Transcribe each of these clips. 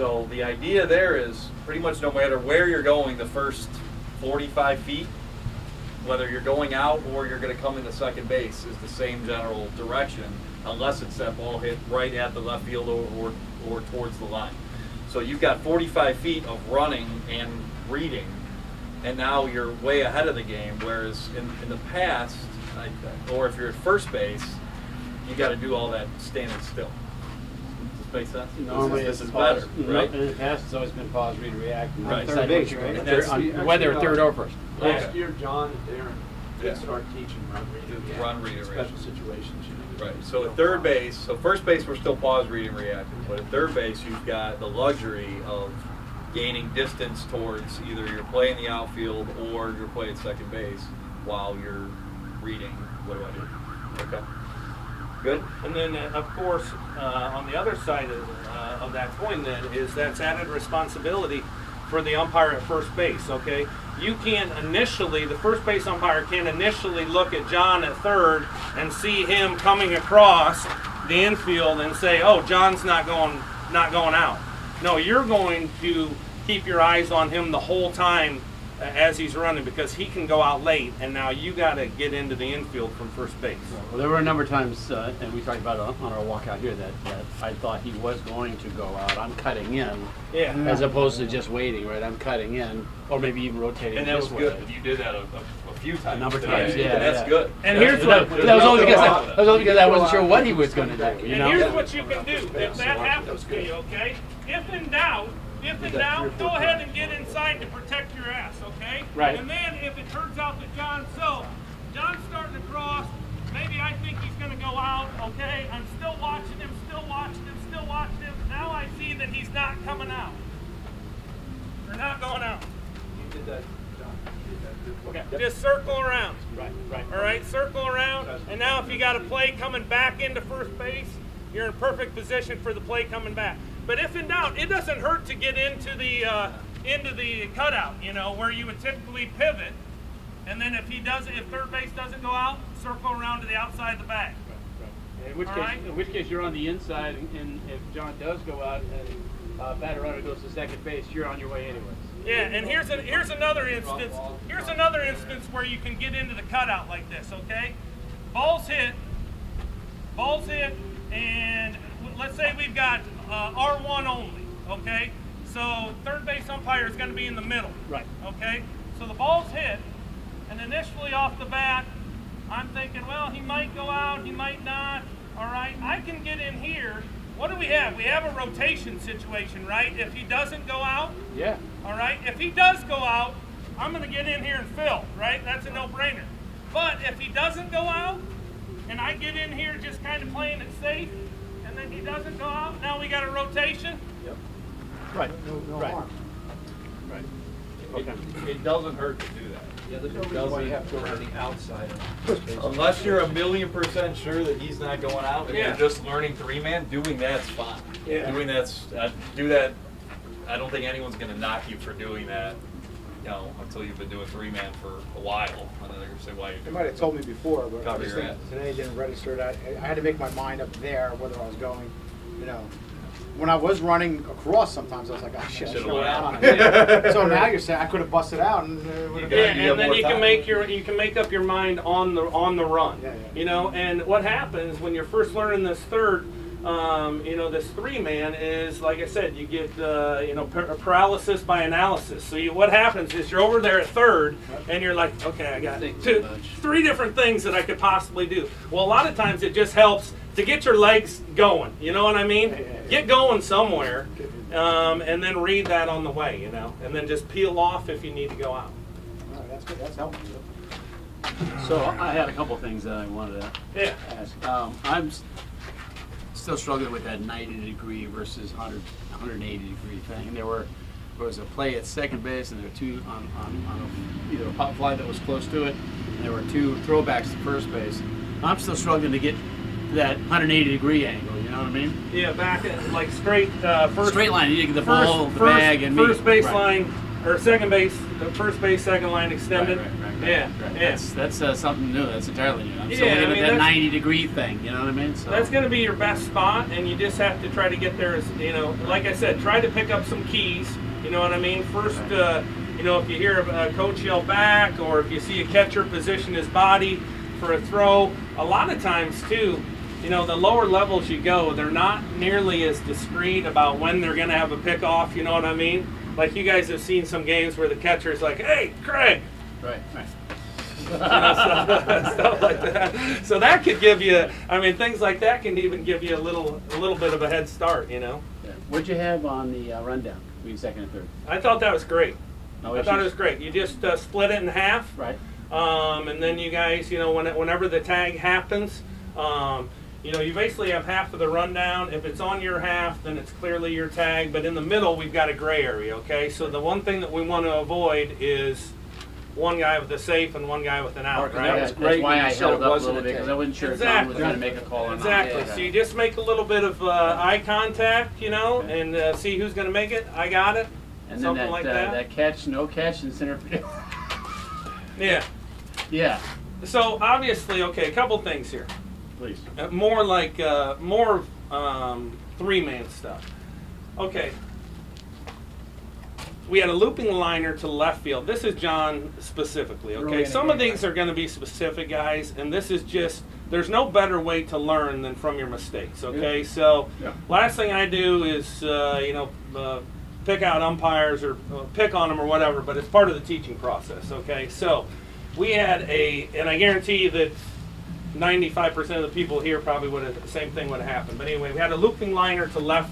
So the idea there is pretty much no matter where you're going, the first 45 feet, whether you're going out or you're going to come into second base, is the same general direction, unless it's that ball hit right at the left field or towards the line. So you've got 45 feet of running and reading, and now you're way ahead of the game, whereas in the past, or if you're at first base, you got to do all that standing still. Does this make sense? Normally this is pause, better, right? In the past, it's always been pause, read, react. Right. Third base, right? And that's Whether third or first. Last year, John and Darren Yeah. did start teaching run, read, react. Run, read, and special react. situations. Right. So at third base, so first base we're still pause, reading, reacting, but at third base you've got the luxury of gaining distance towards either your play in the outfield or your play at second base while you're reading. What do I do? Okay. Good. And then, of course, on the other side of that coin, then, is that's added responsibility for the umpire at first base. Okay, you can't initially, the first base umpire can't initially look at John at third and see him coming across the infield and say, "Oh, John's not going out." No, you're going to keep your eyes on him the whole time as he's running, because he can go out late, and now you got to get into the infield from first base. Well, there were a number of times, and we talked about it on our walk out here, that I thought he was going to go out. I'm cutting in, Yeah. as opposed to just waiting, right? I'm cutting in, or maybe even rotating And that this was way. good. You did that a few times. A number of today. times, yeah, And that's yeah. good. And That's here's good. what- That was only because I wasn't sure what he was going to do. You And know? here's what you can do if that happens to you, okay? If in doubt, go ahead and get inside to protect your ass, okay? Right. And then if it turns out that John's starting to cross, maybe I think he's going to go out, okay? I'm still watching him. Now I see that he's not coming out. Or not going out. You did that, John. You did that. Okay. Just circle around. Right. All right, circle around. And now if you got a play coming back into first base, you're in perfect position for the play coming back. But if in doubt, it doesn't hurt to get into the cutout, you know, where you would typically pivot. And then if third base doesn't go out, circle around to the outside of the bag. In which case you're on the inside, and if John does go out and batter runner goes to second base, you're on your way anyways. Yeah, and here's another instance. Here's another instance where you can get into the cutout like this, okay? Ball's hit, and let's say we've got R1 only, okay? So third base umpire is going to be in the middle, Right. okay? So the ball's hit, and initially off the bat, I'm thinking, well, he might go out, he might not. All right, I can get in here. What do we have? We have a rotation situation, right? If he doesn't go out, Yeah. all right? If he does go out, I'm going to get in here and fill, right? That's a no-brainer. But if he doesn't go out, and I get in here just kind of playing it safe, and then he doesn't go out, now we got a rotation. Right. No Right. harm. Right. It doesn't hurt to do that. Yeah, there's no reason why you have to go around the outside of first base. Unless you're 1,000,000% sure that he's not going out and Yeah. you're just learning three-man, doing that's fine. Yeah. Doing that's, do that, I don't think anyone's going to knock you for doing that, you know, until you've been doing three-man for a while. And then they're going to say, why you They doing might have told me before, but I Cover just your think ass. today didn't register that. I had to make my mind up there whether I was going, you know. When I was running across, sometimes I was like, oh shit, I Should've should have went went out out. on it. Yeah. So now you're saying I could have busted out and would have Yeah, Yeah, you have and then more you can time. you can make up your mind on the run. Yeah. You know, and what happens when you're first learning this third, you know, this three-man is, like I said, you get you know, paralysis by analysis. So what happens is you're over there at third, and you're like, okay, I got three different things that I could possibly do. Well, a lot of times it just helps to get your legs going. You know what I mean? Yeah. Get going somewhere, and then read that on the way. You know, and then just peel off if you need to go out. All right, that's good. That's helpful. So I had a couple things that I wanted to Yeah. ask. I'm still struggling with that 90-degree versus 180-degree thing. There was a play at second base, and there were two on either a pop fly that was close to it, and there were two throwbacks to first base. I'm still struggling to get that 180-degree angle. You know what I mean? Yeah, back at like straight first Straight line. You get the ball, the bag, and first me. base Right. line or second base, the first base, second line extended. Right. Yeah, yeah. That's something new. That's entirely new. I'm Yeah, still looking I at mean, that that's- 90-degree thing. You know what I mean? So That's going to be your best spot, and you just have to try to get there. As like I said, try to pick up some keys. You know what I mean? First, if you hear a coach yell back, or if you see a catcher position his body for a throw, a lot of times too, the lower levels you go, they're not nearly as discreet about when they're going to have a pickoff. You know what I mean? Like you guys have seen some games where the catcher's like, "Hey, Craig." right. Stuff like that. So that could give you, things like that can even give you a little bit of a head start, Yeah. What'd you have on the rundown between second and third? I thought that was great. No I thought it issues? was great. You just split it in half, Right. and then you guys, whenever the tag happens, you basically have half of the rundown. If it's on your half, then it's clearly your tag. But in the middle, we've got a gray area. Okay, so the one thing that we want to avoid is one guy with a safe and one guy with an out. Mark, Right? that was great That's why when I you said held it up a wasn't little a bit because I tag. wasn't sure if John Exactly. was going to make a call or not. Exactly. Yeah. So you just make a little bit of eye contact, Okay. and see who's going to make it. I got it. And then Something that, like that. that catch, no catch in center field. Yeah. Yeah, So obviously, okay, a couple things here. please. More like three-man stuff. Okay. We had a looping liner to left field. This is John specifically, okay? Really Some of innovative. these are going to be specific, guys, and this is just, there's no better way to learn than from your mistakes, okay? So, Yeah. last thing I do is, pick out umpires or pick on them or whatever, but it's part of the teaching process, okay? So, we had and I guarantee you that 95% of the people here probably would have, the same thing would have happened. But anyway, we had a looping liner to left.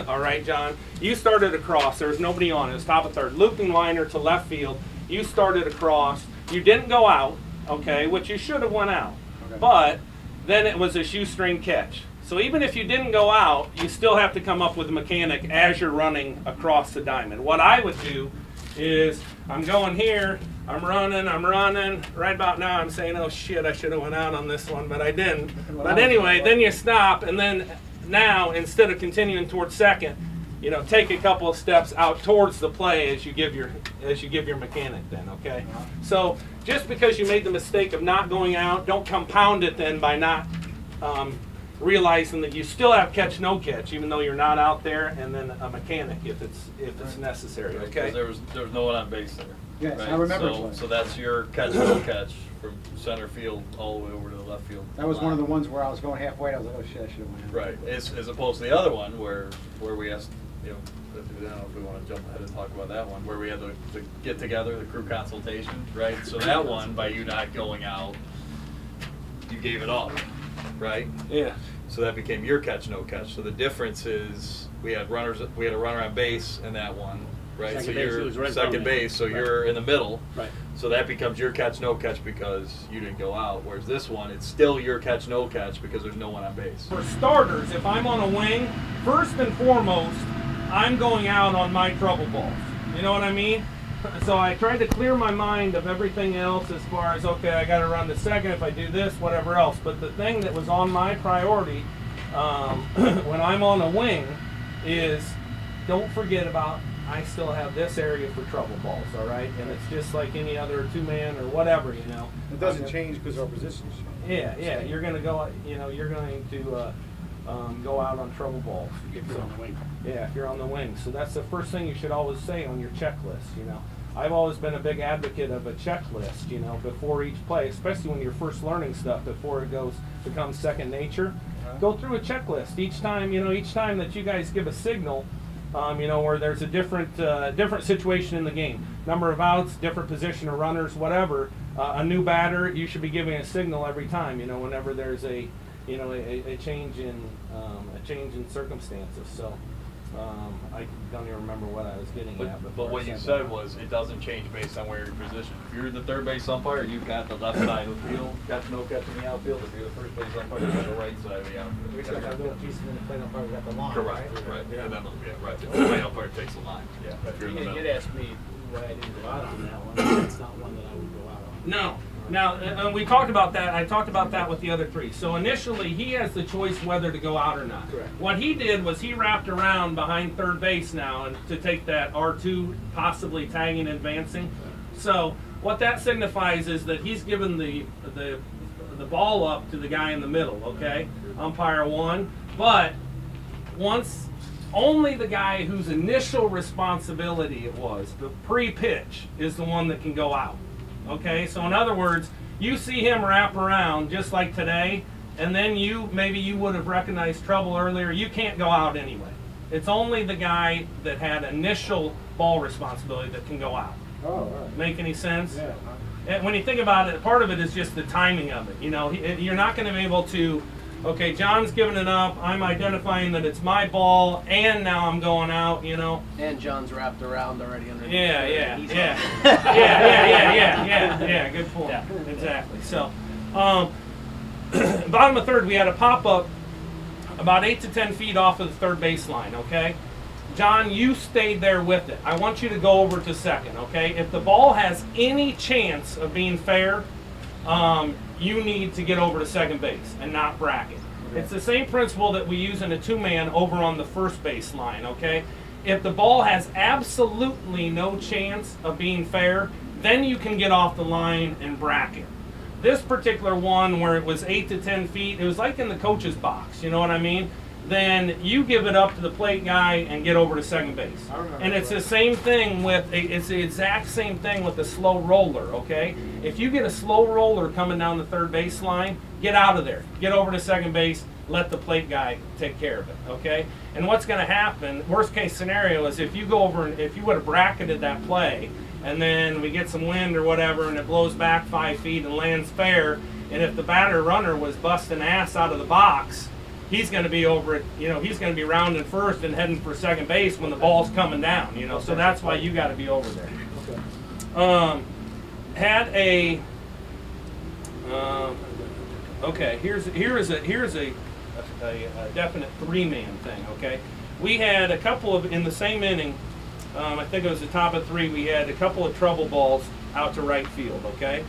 All right, John. You started across. There was nobody on it. It was top of third. Looping liner to left field. You started across. You didn't go out, okay, which you should have went out. Okay. But then it was a shoestring catch. So even if you didn't go out, you still have to come up with a mechanic as you're running across the diamond. What I would do is I'm going here, I'm running, right about now I'm saying, oh shit, I should have went out on this one, but I didn't. But anyway, then you stop, and then now instead of continuing towards second, take a couple of steps out towards the play as you give your mechanic then, okay? So just because you made the mistake of not going out, don't compound it then by not realizing that you still have catch no catch even though you're not out there, and then a mechanic if it's necessary, Right, okay? 'cause there was no one on base there. Yes, right? I remember it So, was. so that's your catch no catch from center field all the way over to the left field. That was one of the ones where I was going halfway. I was like, oh shit, I should have went out. Right, as opposed to the other one where we asked, I don't know if we want to jump ahead and talk about that one, where we had the get together, the crew consultation, right? So that one, by you not going out, you gave it up, right? Yeah. So that became your catch no catch. So the difference is we had a runner on base in that one, right? Second So base, it you're was right second from me. base, so Right. you're in the middle. Right. So that becomes your catch no catch because you didn't go out. Whereas this one, it's still your catch no catch because there's no one on base. For starters, if I'm on a wing, first and foremost, I'm going out on my trouble balls. You know what I mean? So I tried to clear my mind of everything else as far as, okay, I got to run to second if I do this, whatever else. But the thing that was on my priority when I'm on a wing is don't forget about I still have this area for trouble balls, all right? And it's just like any other two-man or whatever, It doesn't change because our positions change. Yeah, you're going to go, you're going to go out on trouble balls. If you're on the wing. Yeah, if you're on the wing. So that's the first thing you should always say on your checklist, I've always been a big advocate of a checklist, before each play, especially when you're first learning stuff before it becomes second nature. Go through a checklist each time that you guys give a signal, where there's a different situation in the game. Number of outs, different position of runners, whatever. A new batter, you should be giving a signal every time, whenever there's a change in circumstances. So I don't even remember what I was getting at. But what you said was it doesn't change based on where your position. If you're the third base umpire, you've got the left side of the field, catch no catch in the outfield. If you're the first base umpire, you've got the right side of the outfield. We got the little piece in the plate umpire, we got the line, Correct, right. Yeah. And then, right. The play umpire takes the line. Yeah. If you're in the You middle. did ask me why I didn't go out on that one. That's not one that I would go out on. No. Now, and we talked about that. I talked about that with the other three. So initially, he has the choice whether to go out or not. Correct. What he did was he wrapped around behind third base now and to take that R2, possibly tagging and advancing. So what that signifies is that he's given the ball up to the guy in the middle, okay? Umpire 1. But once only the guy whose initial responsibility it was, the pre-pitch, is the one that can go out. Okay, so in other words, you see him wrap around just like today, and then maybe you would have recognized trouble earlier, you can't go out anyway. It's only the guy that had initial ball responsibility that can go out. Oh, right. Make any sense? Yeah. And when you think about it, part of it is just the timing of it. You know, you're not going to be able to, okay, John's giving it up, I'm identifying that it's my ball, and now I'm going out, you know. And John's wrapped around already underneath. Yeah, He's yeah, good point. Yeah. Exactly. So, bottom of third, we had a pop-up about 8 to 10 feet off of the third baseline, okay? John, you stayed there with it. I want you to go over to second, okay? If the ball has any chance of being fair, you need to get over to second base and not bracket. It's the same principle that we use in a two-man over on the first base line, okay? If the ball has absolutely no chance of being fair, then you can get off the line and bracket. This particular one where it was 8 to 10 feet, it was like in the coach's box, you know what I mean? Then you give it up to the plate guy and get over to second base. And it's the same thing it's the exact same thing with the slow roller, okay? If you get a slow roller coming down the third base line, get out of there. Get over to second base, let the plate guy take care of it, okay? And what's gonna happen, worst case scenario is if you go over and if you would have bracketed that play and then we get some wind or whatever and it blows back 5 feet and lands fair, and if the batter runner was busting ass out of the box, he's going to be over it, you know, he's going to be rounding first and heading for second base when the ball's coming down, you know, so that's why you got to be over there. Here is a definite three-man thing, okay? We had a couple of, in the same inning, I think it was the top of 3, we had a couple of trouble balls out to right field, okay?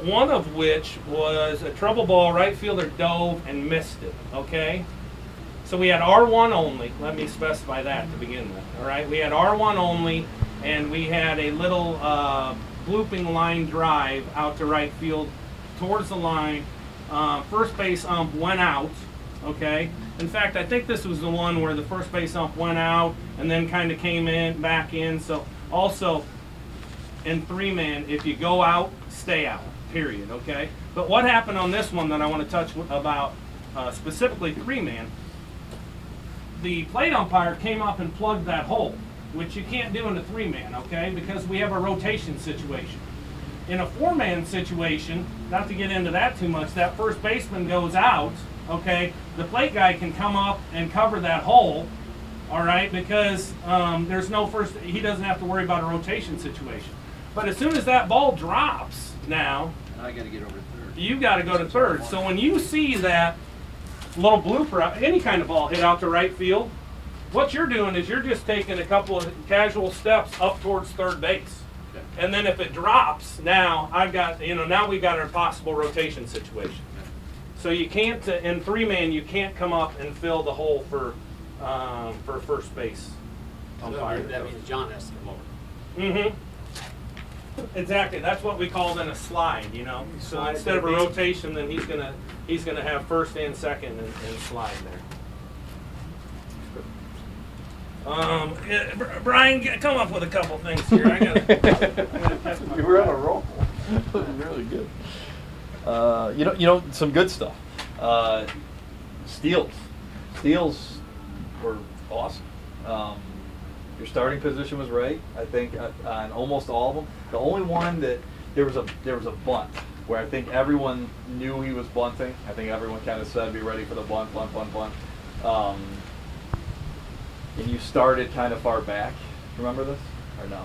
One of which was a trouble ball, right fielder dove and missed it, okay? So we had R1 only, let me specify that to begin with, all right? We had R1 only, and we had a little blooping line drive out to right field towards the line. First base ump went out, okay? In fact, I think this was the one where the first base ump went out and then kind of came back in. So also, in three-man, if you go out, stay out. Period, okay? But what happened on this one that I want to touch about, specifically three-man, the plate umpire came up and plugged that hole, which you can't do in a three-man, okay? Because we have a rotation situation. In a four-man situation, not to get into that too much, that first baseman goes out, okay? The plate guy can come up and cover that hole, all right? Because there's no he doesn't have to worry about a rotation situation. But as soon as that ball drops, now I got to get over to third. You got to go to third. So when you see that little blooper, any kind of ball hit out to right field, what you're doing is you're just taking a couple of casual steps up towards third base. Okay. And then if it drops, now now we've got a possible rotation situation. Okay. So you can't, in three-man, you can't come up and fill the hole for first base. So that means John has to come over. Mm-hmm. Exactly. That's what we call then a slide, you know. So instead of a rotation, then he's gonna have first and second and slide there. Brian, come up with a couple things here. I gotta You were on a roll. That was really good. You know, some good stuff. Steals were awesome. Your starting position was right, I think, on almost all of them. The only one that there was a bunt where I think everyone knew he was bunting. I think everyone kind of said, "Be ready for the bunt." And you started kind of far back. Remember this or no?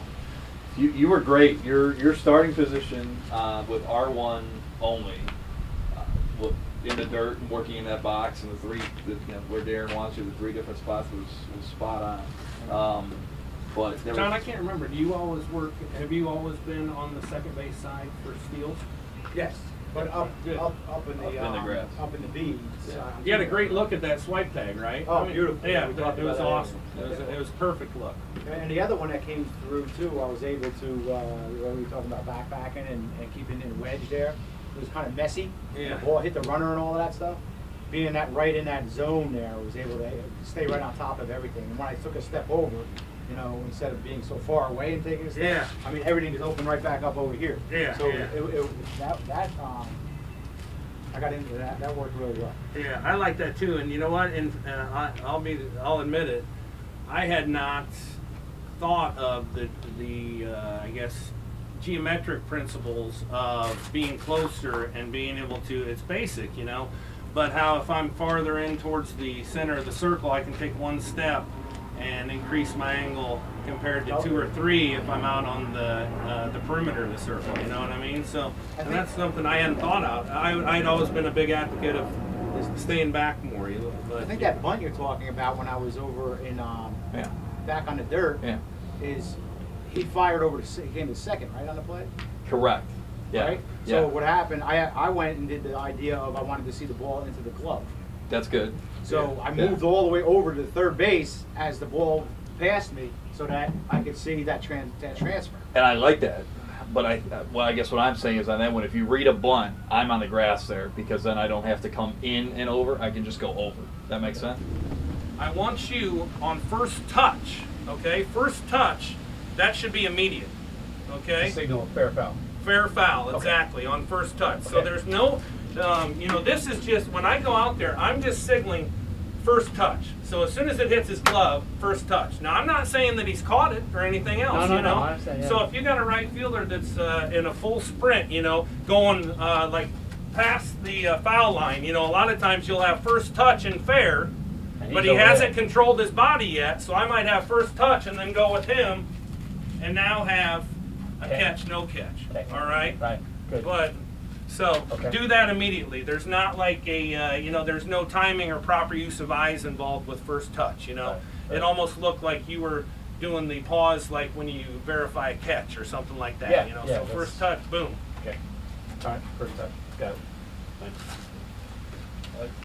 You were great. Your starting position with R1 only, in the dirt and working in that box, and where Darren wants you, the 3 different spots was spot on. But John, I can't remember. Have you always been on the second base side for steals? Yes. But up in the Up in the grass. up in the beads. You had a great look at that swipe tag, right? Oh, beautiful. Yeah, We it talked was about that. awesome. It was a perfect look. And the other one that came through too, I was able to, when we were talking about backpacking and keeping it wedge there, it was kind of messy. Yeah. The ball hit the runner and all of that stuff. Being that right in that zone there, I was able to stay right on top of everything. And when I took a step over, you know, instead of being so far away and taking a step, Yeah. I mean, everything is open right back up over here. Yeah, So yeah. I got into that. That worked really well. Yeah, I like that too. And you know what? And I'll admit it. I had not thought of the I guess geometric principles of being closer and being able to. It's basic, you know. But how if I'm farther in towards the center of the circle, I can take one step and increase my angle compared to 2 or 3 if I'm out on the perimeter of the circle. You know what I mean? So, and that's something I hadn't thought of. I'd always been a big advocate of staying back more. You know, but, I think that bunt you're talking about when I was over in back on the dirt is he fired over to he came to second right on the play. Correct. Yeah. Right? Yeah. So what happened? I went and did the idea of I wanted to see the ball into the glove. That's good. So I Yeah. moved all the way over to the third base as the ball passed me, so that I could see that transfer. And I like that. But I guess what I'm saying is on that one, if you read a bunt, I'm on the grass there because then I don't have to come in and over. I can just go over. That makes sense? I want you on first touch. Okay, first touch. That should be immediate. Okay. Signal fair foul. Fair foul, exactly, on first touch. So Okay. there's no, you know, this is just, when I go out there, I'm just signaling first touch. So as soon as it hits his glove, first touch. Now, I'm not saying that he's caught it or anything else, you know. I understand, yeah. So if you got a right fielder that's in a full sprint, you know, going like past the foul line, you know, a lot of times you'll have first touch and fair, but he hasn't controlled his body yet, so I might have first touch and then go with him and now have a catch, no catch. Okay. All right? Right. Good. But, so, Okay. do that immediately. There's not like a, you know, there's no timing or proper use of eyes involved with first touch, you know? Right. It almost looked like you were doing the pause like when you verify a catch or something like that, Yeah, you know? yeah, So first touch, boom. Okay. All right. First touch. Got it. Thanks.